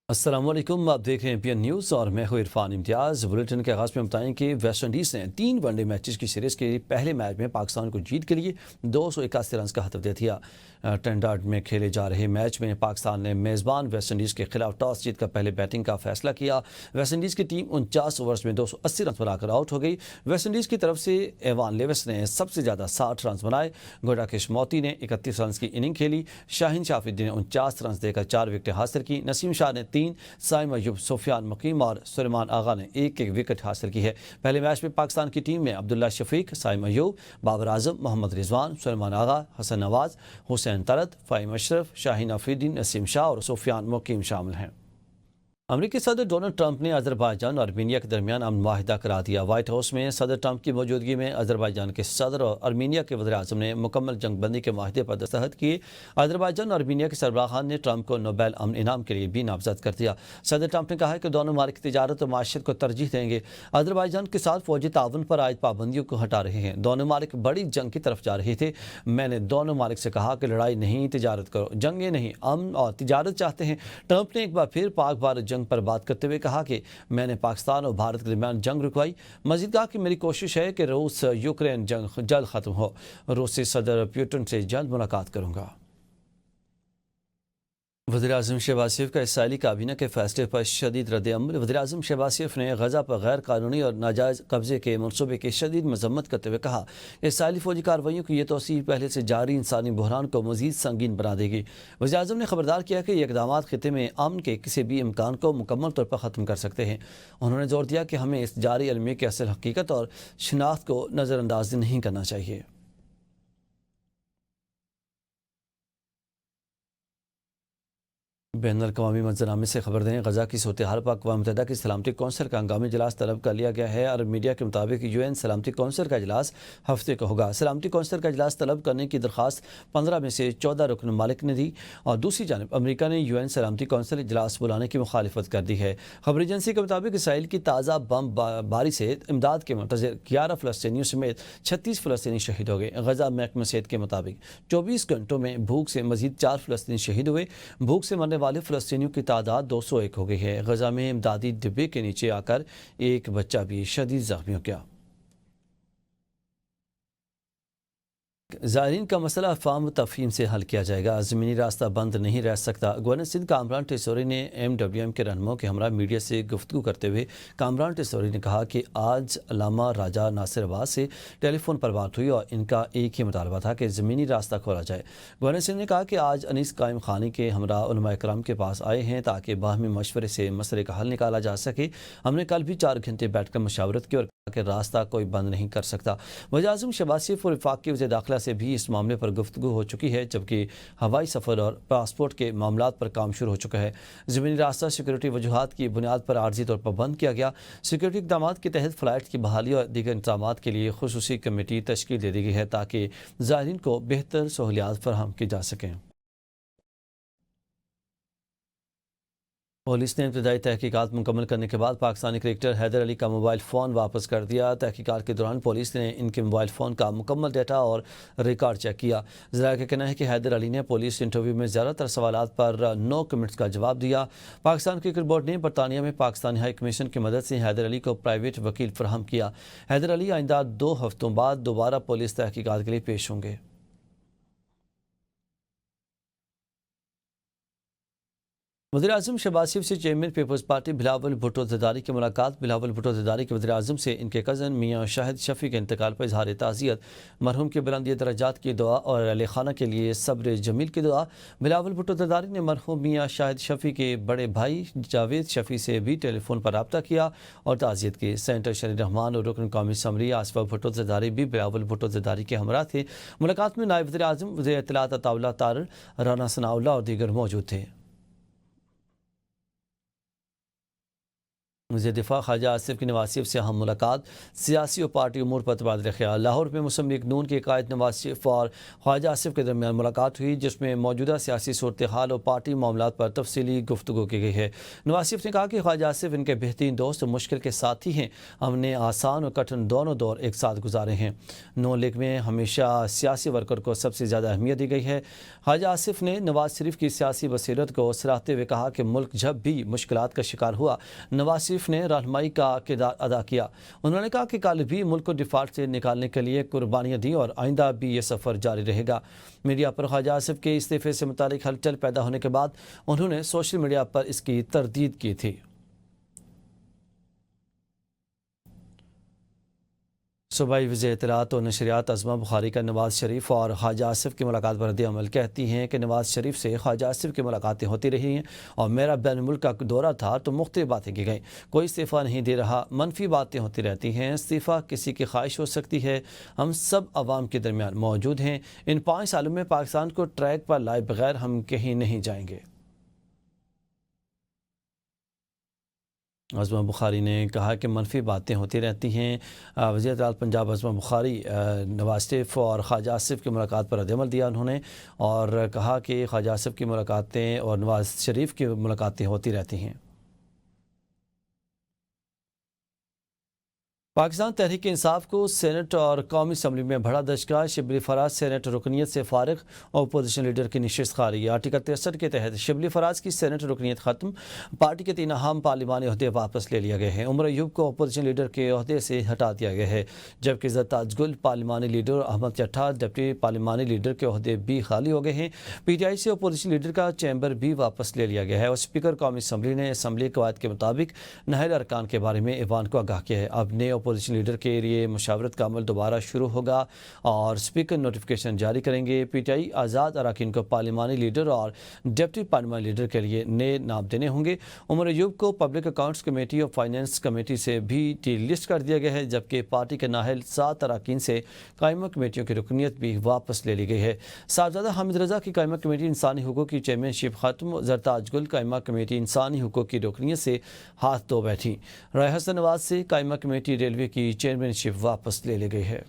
السلام علیکم، آپ دیکھ رہے ہیں پی این نیوز اور میں ہوں عرفان امتیاز۔ بلیٹن کے آغاز میں بتائیں کہ ویسٹ انڈیز نے 3 ون ڈے میچز کی سیریز کے پہلے میچ میں پاکستان کو جیت کے لیے 281 رنز کا ہدف دے دیا۔ ٹرینڈاڈ میں کھیلے جا رہے میچ میں پاکستان نے میزبان ویسٹ انڈیز کے خلاف ٹاس جیت کر پہلے بیٹنگ کا فیصلہ کیا۔ ویسٹ انڈیز کی ٹیم 49 اوورز میں 280 رنز بنا کر آؤٹ ہو گئی۔ ویسٹ انڈیز کی طرف سے ایوان لیوس نے سب سے زیادہ 60 رنز بنائے۔ گوڈاکش موتی نے 31 رنز کی اننگ کھیلی۔ شاہین شافی نے 49 رنز دے کر 4 وکٹیں حاصل کی۔ نسیم شاہ نے 3، سائم ایوب، سفیان مقیم اور سلیمان آغا نے ایک وکٹ حاصل کی ہے۔ پہلے میچ میں پاکستان کی ٹیم میں عبداللہ شفیق، سائم ایوب، بابر اعظم، محمد رضوان، سلیمان آغا، حسن نواز، حسین طلعت، فہیم اشرف، شاہین افریدی، نسیم شاہ اور سفیان مقیم شامل ہیں۔ امریکی صدر ڈونلڈ ٹرمپ نے آذربائیجان اور ارمینیا کے درمیان امن معاہدہ کرا دیا۔ وائٹ ہاؤس میں صدر ٹرمپ کی موجودگی میں آذربائیجان کے صدر اور ارمینیا کے وزیر اعظم نے مکمل جنگ بندی کے معاہدے پر دستخط کیے۔ آذربائیجان اور ارمینیا کے سربراہان نے ٹرمپ کو نوبیل امن انعام کے لیے بھی نامزد کر دیا۔ صدر ٹرمپ نے کہا کہ دونوں ممالک تجارت اور معیشت کو ترجیح دیں گے۔ آذربائیجان کے ساتھ فوجی تعاون پر عائد پابندیوں کو ہٹا رہے ہیں۔ دونوں ممالک بڑی جنگ کی طرف جا رہے تھے۔ میں نے دونوں ممالک سے کہا کہ لڑائی نہیں، تجارت کرو، جنگیں نہیں، امن اور تجارت چاہتے ہیں۔ ٹرمپ نے ایک بار پھر پاک بھارت جنگ پر بات کرتے ہوئے کہا کہ میں نے پاکستان اور بھارت کے درمیان جنگ رکوائی۔ مزید کہا کہ میری کوشش ہے کہ روس یوکرین جنگ جلد ختم ہو۔ روسی صدر پوٹن سے جلد ملاقات کروں گا۔ وزیراعظم شہباز شریف کا اسرائیلی کابینہ کے فیصلے پر شدید رد عمل۔ وزیراعظم شہباز شریف نے غزہ پر غیر قانونی اور ناجائز قبضے کے منصوبے کی شدید مذمت کرتے ہوئے کہا کہ اسرائیلی فوجی کارروائیوں کی یہ توسیع پہلے سے جاری انسانی بحران کو مزید سنگین بنا دے گی۔ وزیراعظم نے خبردار کیا کہ یہ اقدامات خطے میں امن کے کسی بھی امکان کو مکمل طور پر ختم کر سکتے ہیں۔ انہوں نے زور دیا کہ ہمیں اس جاری المیہ کی اصل حقیقت اور شناخت کو نظر انداز نہیں کرنا چاہیے۔ بین الاقوامی منظرنامے سے خبر دیں، غزہ کی صورتحال پر اقوام متحدہ کی سلامتی کونسل کا ہنگامی اجلاس طلب کر لیا گیا ہے۔ عرب میڈیا کے مطابق یو این سلامتی کونسل کا اجلاس ہفتے کو ہوگا۔ سلامتی کونسل کا اجلاس طلب کرنے کی درخواست 15 میں سے 14 رکن ممالک نے دی، اور دوسری جانب امریکہ نے یو این سلامتی کونسل اجلاس بلانے کی مخالفت کر دی ہے۔ خبری ایجنسی کے مطابق اسرائیل کی تازہ بم باری سے امداد کے منتظر 11 فلسطینیوں سمیت 36 فلسطینی شہید ہو گئے۔ غزہ محکمہ صحت کے مطابق 24 گھنٹوں میں بھوک سے مزید 4 فلسطینی شہید ہوئے۔ بھوک سے مرنے والے فلسطینیوں کی تعداد 201 ہو گئی ہے۔ غزہ میں امدادی ڈبے کے نیچے آ کر ایک بچہ بھی شدید زخمی ہو گیا۔ زائرین کا مسئلہ افہام و تفہیم سے حل کیا جائے گا، زمینی راستہ بند نہیں رہ سکتا۔ گورنر سندھ کامران ٹیسوری نے MWM کے رہنماؤں کے ہمراہ میڈیا سے گفتگو کرتے ہوئے کامران ٹیسوری نے کہا کہ آج علامہ راجہ ناصر عباس سے ٹیلی فون پر بات ہوئی اور ان کا ایک ہی مطالبہ تھا کہ زمینی راستہ کھولا جائے۔ گورنر سندھ نے کہا کہ آج انیس قائم خانی کے ہمراہ علماء کرام کے پاس آئے ہیں تاکہ باہمی مشورے سے مسئلے کا حل نکالا جا سکے۔ ہم نے کل بھی 4 گھنٹے بیٹھ کر مشاورت کی اور کہ راستہ کوئی بند نہیں کر سکتا۔ وزیراعظم شہباز شریف اور وفاق کے وزیر داخلہ سے بھی اس معاملے پر گفتگو ہو چکی ہے، جبکہ ہوائی سفر اور پاسپورٹ کے معاملات پر کام شروع ہو چکا ہے۔ زمینی راستہ سیکورٹی وجوہات کی بنیاد پر عارضی طور پر بند کیا گیا۔ سیکورٹی اقدامات کے تحت فلائٹ کی بحالی اور دیگر انتظامات کے لیے خصوصی کمیٹی تشکیل دے دی گئی ہے تاکہ زائرین کو بہتر سہولیات فراہم کی جا سکیں۔ پولیس نے ابتدائی تحقیقات مکمل کرنے کے بعد پاکستانی کرکٹر حیدر علی کا موبائل فون واپس کر دیا۔ تحقیقات کے دوران پولیس نے ان کے موبائل فون کا مکمل ڈیٹا اور ریکارڈ چیک کیا۔ ذرائع کا کہنا ہے کہ حیدر علی نے پولیس انٹرویو میں زیادہ تر سوالات پر نو کمنٹس کا جواب دیا۔ پاکستان کرکٹ بورڈ نے برطانیہ میں پاکستانی ہائی کمیشن کی مدد سے حیدر علی کو پرائیویٹ وکیل فراہم کیا۔ حیدر علی آئندہ 2 ہفتوں بعد دوبارہ پولیس تحقیقات کے لیے پیش ہوں گے۔ وزیراعظم شہباز شریف سے چیئرمین پیپلز پارٹی بلاول بھٹو زرداری کی ملاقات۔ بلاول بھٹو زرداری کے وزیراعظم سے ان کے کزن میاں شاہد شفیع کے انتقال پر اظہار تعزیت، مرحوم کے بلند درجات کی دعا اور اہل خانہ کے لیے صبر جمیل کی دعا۔ بلاول بھٹو زرداری نے مرحوم میاں شاہد شفیع کے بڑے بھائی جاوید شفیع سے بھی ٹیلی فون پر رابطہ کیا اور تعزیت کی۔ سینیٹر شریف رحمان اور رکن قومی اسمبلی آصفہ بھٹو زرداری بھی بلاول بھٹو زرداری کے ہمراہ تھے۔ ملاقات میں نائب وزیر اعظم، وزیر اطلاعات عطا اللہ طاہر، رانا ثناء اللہ اور دیگر موجود تھے۔ وزیر دفاع خواجہ آصف کی نواز شریف سے اہم ملاقات، سیاسی اور پارٹی امور پر تبادلہ خیال۔ لاہور میں مسلم لیگ نون کے قائد نواز شریف اور خواجہ آصف کے درمیان ملاقات ہوئی، جس میں موجودہ سیاسی صورتحال اور پارٹی معاملات پر تفصیلی گفتگو کی گئی ہے۔ نواز شریف نے کہا کہ خواجہ آصف ان کے بہترین دوست اور مشکل کے ساتھی ہیں۔ ہم نے آسان اور کٹھن دونوں دور ایک ساتھ گزارے ہیں۔ نون لیگ میں ہمیشہ سیاسی ورکر کو سب سے زیادہ اہمیت دی گئی ہے۔ خواجہ آصف نے نواز شریف کی سیاسی بصیرت کو سراہتے ہوئے کہا کہ ملک جب بھی مشکلات کا شکار ہوا، نواز شریف نے رہنمائی کا کردار ادا کیا۔ انہوں نے کہا کہ کل بھی ملک کو ڈیفالٹ سے نکالنے کے لیے قربانیاں دیں اور آئندہ بھی یہ سفر جاری رہے گا۔ میڈیا پر خواجہ آصف کے استعفے سے متعلق ہلچل پیدا ہونے کے بعد انہوں نے سوشل میڈیا پر اس کی تردید کی تھی۔ صوبائی وزیر اطلاعات اور نشریات عظمہ بخاری کا نواز شریف اور خواجہ آصف کی ملاقات پر رد عمل، کہتی ہیں کہ نواز شریف سے خواجہ آصف کی ملاقاتیں ہوتی رہی ہیں اور میرا بین الملک کا دورہ تھا تو مختلف باتیں کی گئیں۔ کوئی استعفیٰ نہیں دے رہا، منفی باتیں ہوتی رہتی ہیں۔ استعفیٰ کسی کی خواہش ہو سکتی ہے، ہم سب عوام کے درمیان موجود ہیں۔ ان 5 سالوں میں پاکستان کو ٹریک پر لائے بغیر ہم کہیں نہیں جائیں گے۔ عظمہ بخاری نے کہا کہ منفی باتیں ہوتی رہتی ہیں۔ وزیر اطلاعات پنجاب عظمہ بخاری نواز شریف اور خواجہ آصف کی ملاقات پر رد عمل دیا انہوں نے، اور کہا کہ خواجہ آصف کی ملاقاتیں اور نواز شریف کی ملاقاتیں ہوتی رہتی ہیں۔ پاکستان تحریک انصاف کو سینٹ اور قومی اسمبلی میں بڑا دھچکا، شبلی فراز سینٹ رکنیت سے فارغ، اپوزیشن لیڈر کی نشست خالی۔ آرٹیکل 63 کے تحت شبلی فراز کی سینٹ رکنیت ختم، پارٹی کے 3 اہم پارلیمانی عہدے واپس لے لیے گئے ہیں۔ عمر ایوب کو اپوزیشن لیڈر کے عہدے سے ہٹا دیا گیا ہے، جبکہ عزت تاج گل پارلیمانی لیڈر اور احمد چٹھا ڈپٹی پارلیمانی لیڈر کے عہدے بھی خالی ہو گئے ہیں۔ پی ٹی آئی سے اپوزیشن لیڈر کا چیمبر بھی واپس لے لیا گیا ہے اور اسپیکر قومی اسمبلی نے اسمبلی قواعد کے مطابق نااہل ارکان کے بارے میں ایوان کو آگاہ کیا ہے۔ اب نئے اپوزیشن لیڈر کے لیے مشاورت کا عمل دوبارہ شروع ہوگا اور اسپیکر نوٹیفیکیشن جاری کریں گے۔ پی ٹی آئی آزاد اراکین کو پارلیمانی لیڈر اور ڈپٹی پارلیمانی لیڈر کے لیے نئے نام دینے ہوں گے۔ عمر ایوب کو پبلک اکاؤنٹس کمیٹی اور فائنانس کمیٹی سے بھی ڈی لسٹ کر دیا گیا ہے، جبکہ پارٹی کے نااہل 7 اراکین سے قائمہ کمیٹیوں کی رکنیت بھی واپس لے لی گئی ہے۔ صاحبزادہ حامد رضا کی قائمہ کمیٹی انسانی حقوق کی چیئرمین شپ ختم، زرتاج گل قائمہ کمیٹی انسانی حقوق کی رکنیت سے ہاتھ دھو بیٹھی۔ رائے حسن نواز سے قائمہ کمیٹی ریلوے کی چیئرمین شپ واپس لے لی گئی ہے۔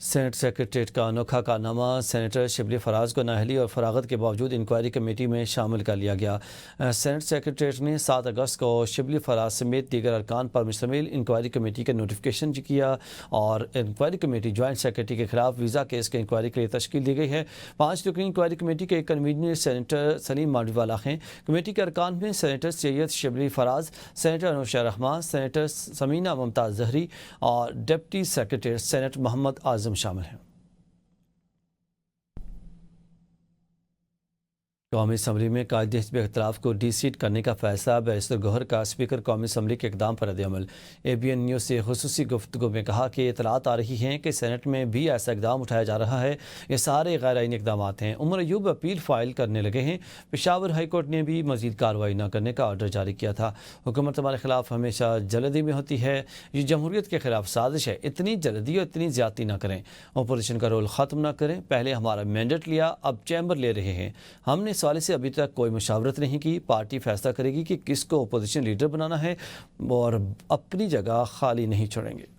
سینٹ سیکریٹریٹ کا انوکھا کارنامہ، سینیٹر شبلی فراز کو نااہلی اور فراغت کے باوجود انکوائری کمیٹی میں شامل کر لیا گیا۔ سینٹ سیکریٹریٹ نے 7 اگست کو شبلی فراز سمیت دیگر ارکان پر مشتمل انکوائری کمیٹی کا نوٹیفیکیشن کیا اور انکوائری کمیٹی جوائنٹ سیکریٹری کے خلاف ویزا کیس کے انکوائری کے لیے تشکیل دی گئی ہے۔ 5 رکنی انکوائری کمیٹی کے کنوینر سینیٹر سلیم مانڈی والا ہیں۔ کمیٹی کے ارکان میں سینیٹر سید شبلی فراز، سینیٹر انوشا رحمان، سینیٹر سمینہ ممتاز زہری اور deputy secretary Saint Muhammad Azam شامل ہیں۔ قومی اسمبلی میں قائد حزب اختلاف کو ڈی سیٹ کرنے کا فیصلہ، بیرسٹر گوہر کا اسپیکر قومی اسمبلی کے اقدام پر رد عمل۔ اے بی این نیوز سے خصوصی گفتگو میں کہا کہ اطلاعات آ رہی ہیں کہ سینٹ میں بھی ایسا اقدام اٹھایا جا رہا ہے۔ یہ سارے غیر آئینی اقدامات ہیں۔ عمر ایوب اپیل فائل کرنے لگے ہیں۔ پشاور ہائی کورٹ نے بھی مزید کارروائی نہ کرنے کا آرڈر جاری کیا تھا۔ حکومت ہمارے خلاف ہمیشہ جلدی میں ہوتی ہے، یہ جمہوریت کے خلاف سازش ہے۔ اتنی جلدی اور اتنی زیادتی نہ کریں، اپوزیشن کا رول ختم نہ کریں۔ پہلے ہمارا مینڈیٹ لیا، اب چیمبر لے رہے ہیں۔ ہم نے اس حوالے سے ابھی تک کوئی مشاورت نہیں کی۔ پارٹی فیصلہ کرے گی کہ کس کو اپوزیشن لیڈر بنانا ہے اور اپنی جگہ خالی نہیں چھوڑیں گے۔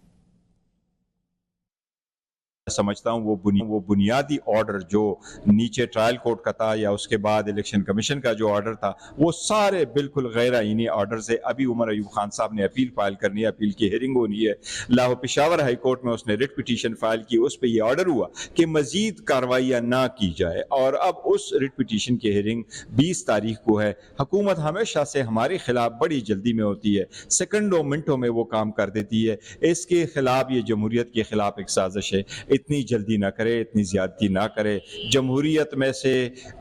سمجھتا ہوں وہ بنیادی آرڈر جو نیچے ٹرائل کورٹ کا تھا یا اس کے بعد الیکشن کمیشن کا جو آرڈر تھا، وہ سارے بالکل غیر آئینی آرڈرز ہے۔ ابھی عمر ایوب خان صاحب نے اپیل فائل کرنی ہے، اپیل کی ہیئرنگ ہونی ہے۔ لاہور پشاور ہائی کورٹ میں اس نے ریٹ پٹیشن فائل کی، اس پہ یہ آرڈر ہوا کہ مزید کاروائیاں نہ کی جائے، اور اب اس ریٹ پٹیشن کی ہیئرنگ 20 تاریخ کو ہے۔ حکومت ہمیشہ سے ہمارے خلاف بڑی جلدی میں ہوتی ہے، سیکنڈوں منٹوں میں وہ کام کر دیتی ہے۔ اس کے خلاف، یہ جمہوریت کے خلاف ایک سازش ہے۔ اتنی جلدی نہ کرے، اتنی زیادتی نہ کرے، جمہوریت میں سے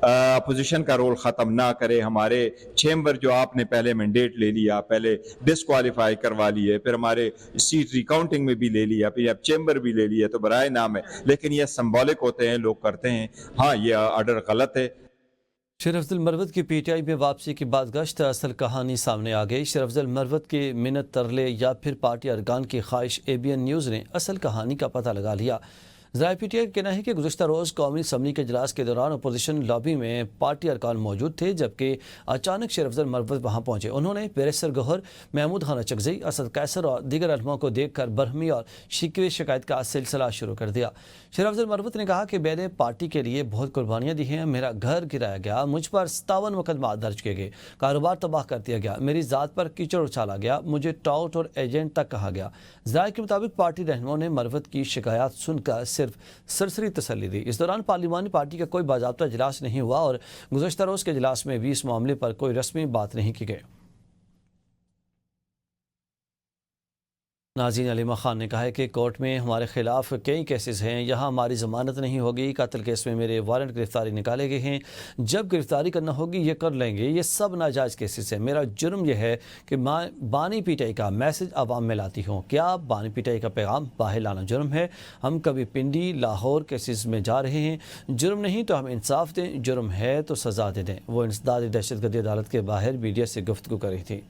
اپوزیشن کا رول ختم نہ کرے۔ ہمارے چیمبر جو آپ نے پہلے مینڈیٹ لے لیا، پہلے ڈسکوالیفائی کروا لیے، پھر ہمارے سیٹ ریکاؤنٹنگ میں بھی لے لیا، پھر اب چیمبر بھی لے لیا، تو برائے نام ہے، لیکن یہ سمبولک ہوتے ہیں، لوگ کرتے ہیں۔ ہاں، یہ آرڈر غلط ہے۔ شیر افضل مروت کی پی ٹی آئی میں واپسی کے بعد گشت، اصل کہانی سامنے آ گئی۔ شیر افضل مروت کے منت ترلے یا پھر پارٹی ارکان کی خواہش، اے بی این نیوز نے اصل کہانی کا پتہ لگا لیا۔ ذرائع پی ٹی آئی کا کہنا ہے کہ گزشتہ روز قومی اسمبلی کے اجلاس کے دوران اپوزیشن لابی میں پارٹی ارکان موجود تھے، جبکہ اچانک شیر افضل مروت وہاں پہنچے۔ انہوں نے بیرسٹر گوہر، محمود خان اچکزئی، اسد قیصر اور دیگر رہنماؤں کو دیکھ کر برہمی اور شکوے شکایت کا سلسلہ شروع کر دیا۔ شیر افضل مروت نے کہا کہ میں نے پارٹی کے لیے بہت قربانیاں دی ہیں، میرا گھر گرایا گیا، مجھ پر 57 مقدمات درج کیے گئے، کاروبار تباہ کر دیا گیا، میری ذات پر کیچڑ اچھالا گیا، مجھے ٹاؤٹ اور ایجنٹ تک کہا گیا۔ ذرائع کے مطابق پارٹی رہنماؤں نے مروت کی شکایات سن کر صرف سرسری تسلی دی۔ اس دوران پارلیمانی پارٹی کا کوئی باضابطہ اجلاس نہیں ہوا اور گزشتہ روز کے اجلاس میں بھی اس معاملے پر کوئی رسمی بات نہیں کی گئی۔ ناظرین، علیمہ خان نے کہا ہے کہ کورٹ میں ہمارے خلاف کئی کیسز ہیں، یہاں ہماری ضمانت نہیں ہوگی، قتل کیس میں میرے وارنٹ گرفتاری نکالے گئے ہیں، جب گرفتاری کرنا ہوگی یہ کر لیں گے، یہ سب ناجائز کیسز ہیں۔ میرا جرم یہ ہے کہ میں بانی پی ٹی آئی کا میسج عوام میں لاتی ہوں۔ کیا بانی پی ٹی آئی کا پیغام باہر لانا جرم ہے؟ ہم کبھی پنڈی، لاہور کیسز میں جا رہے ہیں، جرم نہیں تو ہم انصاف دیں، جرم ہے تو سزا دے دیں۔ وہ انسداد دہشت گردی عدالت کے باہر میڈیا سے گفتگو کر رہی تھی۔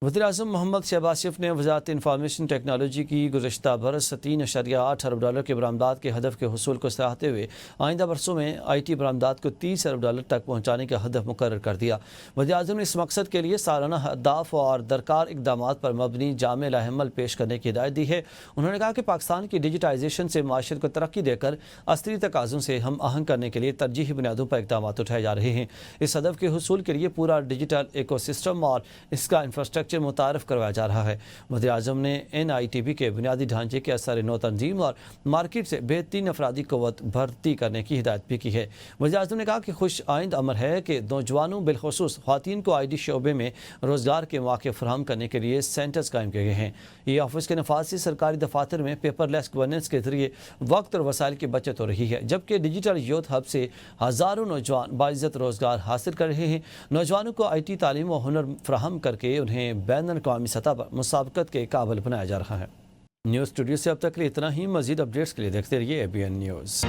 وزیراعظم محمد شہباز شریف نے وزارت انفارمیشن ٹیکنالوجی کی گزشتہ برس 3.8 ارب ڈالر کے برآمدات کے ہدف کے حصول کو سراہتے ہوئے آئندہ برسوں میں آئی ٹی برآمدات کو 30 ارب ڈالر تک پہنچانے کا ہدف مقرر کر دیا۔ وزیراعظم نے اس مقصد کے لیے سالانہ اہداف اور درکار اقدامات پر مبنی جامع لاہمل پیش کرنے کی ہدایت دی ہے۔ انہوں نے کہا کہ پاکستان کی ڈیجیٹائزیشن سے معاشرت کو ترقی دے کر عصری تقاضوں سے ہم آہنگ کرنے کے لیے ترجیحی بنیادوں پر اقدامات اٹھائے جا رہے ہیں۔ اس ہدف کے حصول کے لیے پورا ڈیجیٹل ایکو سسٹم اور اس کا انفراسٹرکچر متعارف کروایا جا رہا ہے۔ وزیراعظم نے این آئی ٹی بی کے بنیادی ڈھانچے کے اثر نو تنظیم اور مارکیٹ سے بہترین افرادی قوت بھرتی کرنے کی ہدایت بھی کی ہے۔ وزیراعظم نے کہا کہ خوش آئند امر ہے کہ نوجوانوں بالخصوص خواتین کو آئی ٹی شعبے میں روزگار کے مواقع فراہم کرنے کے لیے سینٹرز قائم کیے گئے ہیں۔ یہ آفس کے نفاذ سے سرکاری دفاتر میں پیپر لیس گورننس کے ذریعے وقت اور وسائل کی بچت ہو رہی ہے، جبکہ ڈیجیٹل یوتھ ہب سے ہزاروں نوجوان باعزت روزگار حاصل کر رہے ہیں۔ نوجوانوں کو آئی ٹی تعلیم و ہنر فراہم کر کے انہیں بین الاقوامی سطح پر مسابقت کے قابل بنایا جا رہا ہے۔ نیوز اسٹوڈیو سے اب تک کے لیے اتنا ہی۔ مزید اپڈیٹس کے لیے دیکھتے رہیے ABN نیوز۔